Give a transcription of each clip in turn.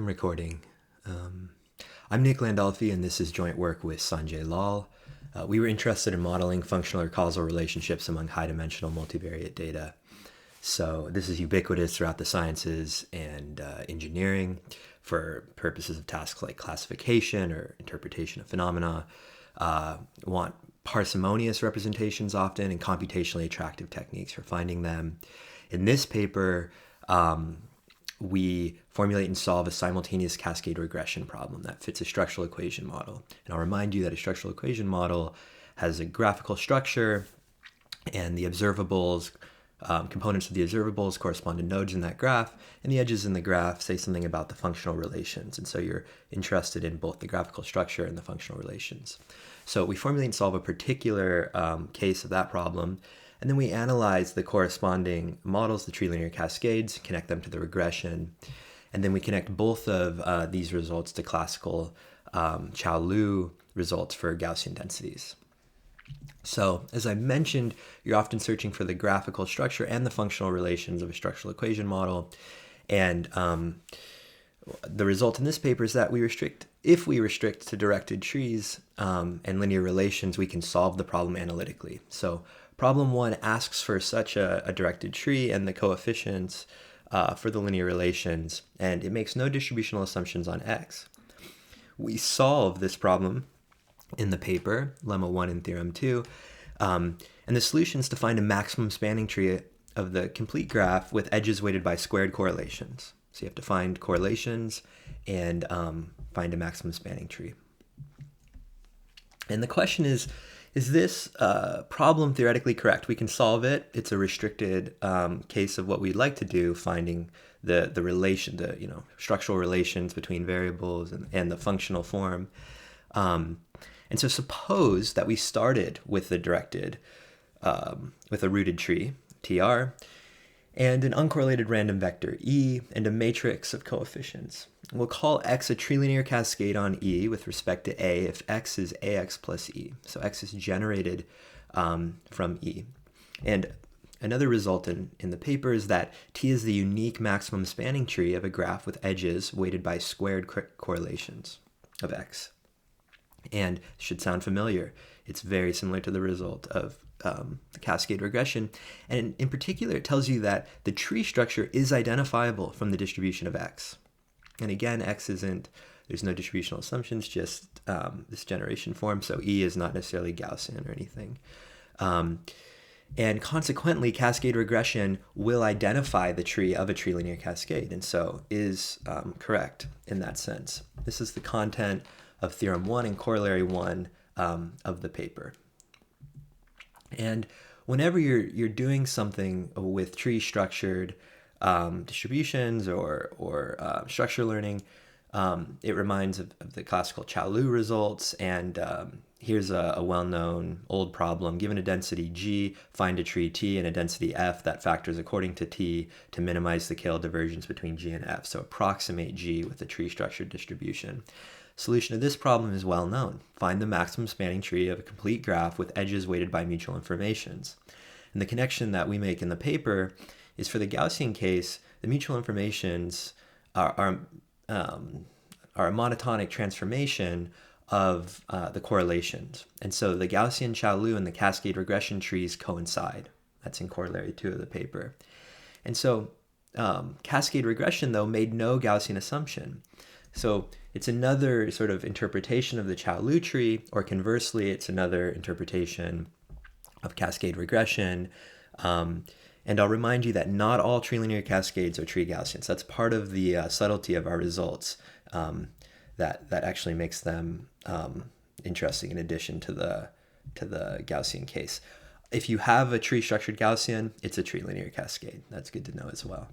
I'm recording. I'm Nick Landolfi, and this is joint work with Sanjay Lall. We were interested in modeling functional or causal relationships among high-dimensional multivariate data. So this is ubiquitous throughout the sciences and engineering for purposes of tasks like classification or interpretation of phenomena. Want parsimonious representations often and computationally attractive techniques for finding them. In this paper, we formulate and solve a simultaneous cascade regression problem that fits a structural equation model. And I'll remind you that a structural equation model has a graphical structure, and the observables, components of the observables correspond to nodes in that graph, and the edges in the graph say something about the functional relations. And so you're interested in both the graphical structure and the functional relations. So we formulate and solve a particular case of that problem, and then we analyze the corresponding models, the tree linear cascades, connect them to the regression, and then we connect both of these results to classical Chow-Liu results for Gaussian densities. So, as I mentioned, you're often searching for the graphical structure and the functional relations of a structural equation model, and the result in this paper is that if we restrict to directed trees and linear relations, we can solve the problem analytically. So problem one asks for such a directed tree and the coefficients for the linear relations, and it makes no distributional assumptions on x. We solve this problem in the paper, Lemma 1 and Theorem 2, and the solution is to find a maximum spanning tree of the complete graph with edges weighted by squared correlations. So you have to find correlations and find a maximum spanning tree. And the question is this problem theoretically correct? We can solve it. It's a restricted case of what we'd like to do, finding the relation, the structural relations between variables and the functional form. And so suppose that we started with the directed, with a rooted tree, TR, and an uncorrelated random vector, E, and a matrix of coefficients. We'll call X a trilinear cascade on E with respect to A if X is AX plus E. So X is generated from E. And another result in the paper is that T is the unique maximum spanning tree of a graph with edges weighted by squared correlations of X. And it should sound familiar. It's very similar to the result of the cascade regression. And in particular, it tells you that the tree structure is identifiable from the distribution of X. And again, X there's no distributional assumptions, just this generation form. So E is not necessarily Gaussian or anything. And consequently, cascade regression will identify the tree of a tree linear cascade, and so is correct in that sense. This is the content of Theorem 1 and Corollary 1 of the paper. And whenever you're doing something with tree structured distributions or structure learning, it reminds of the classical Chow-Liu results. And here's a well-known old problem. Given a density G, find a tree T and a density F that factors according to T to minimize the KL divergence between G and F. So approximate G with the tree structured distribution. Solution to this problem is well known. Find the maximum spanning tree of a complete graph with edges weighted by mutual informations. And the connection that we make in the paper is for the Gaussian case, the mutual informations are a monotonic transformation of the correlations. And so the Gaussian Chow-Liu and the cascade regression trees coincide. That's in Corollary 2 of the paper. And so cascade regression, though, made no Gaussian assumption. So it's another sort of interpretation of the Chow-Liu tree, or conversely, it's another interpretation of cascade regression. And I'll remind you that not all tree linear cascades are tree Gaussians. That's part of the subtlety of our results that actually makes them interesting in addition to the Gaussian case. If you have a tree structured Gaussian, it's a tree linear cascade. That's good to know as well.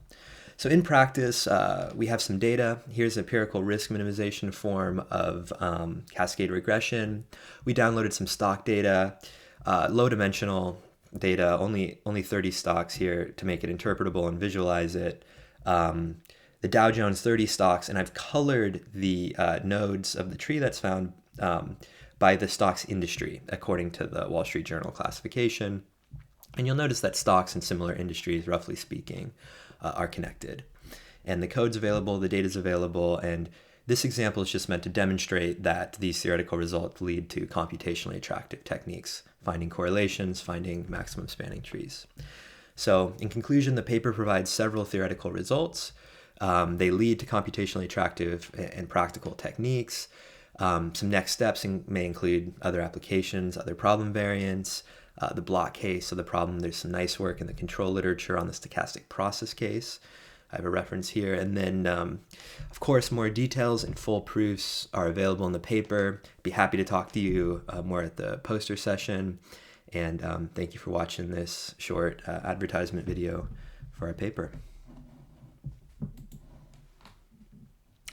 So in practice, we have some data. Here's empirical risk minimization form of cascade regression. We downloaded some stock data, low dimensional data, only 30 stocks here to make it interpretable and visualize it. The Dow Jones 30 stocks, and I've colored the nodes of the tree that's found by the stocks industry according to the Wall Street Journal classification. And you'll notice that stocks in similar industries, roughly speaking, are connected. And the code's available, the data's available, and this example is just meant to demonstrate that these theoretical results lead to computationally attractive techniques, finding correlations, finding maximum spanning trees. So in conclusion, the paper provides several theoretical results. They lead to computationally attractive and practical techniques. Some next steps may include other applications, other problem variants, the block case of the problem. There's some nice work in the control literature on the stochastic process case. I have a reference here. And then, of course, more details and full proofs are available in the paper. Be happy to talk to you more at the poster session. And thank you for watching this short advertisement video for our paper.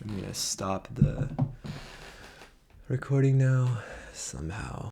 I'm going to stop the recording now somehow.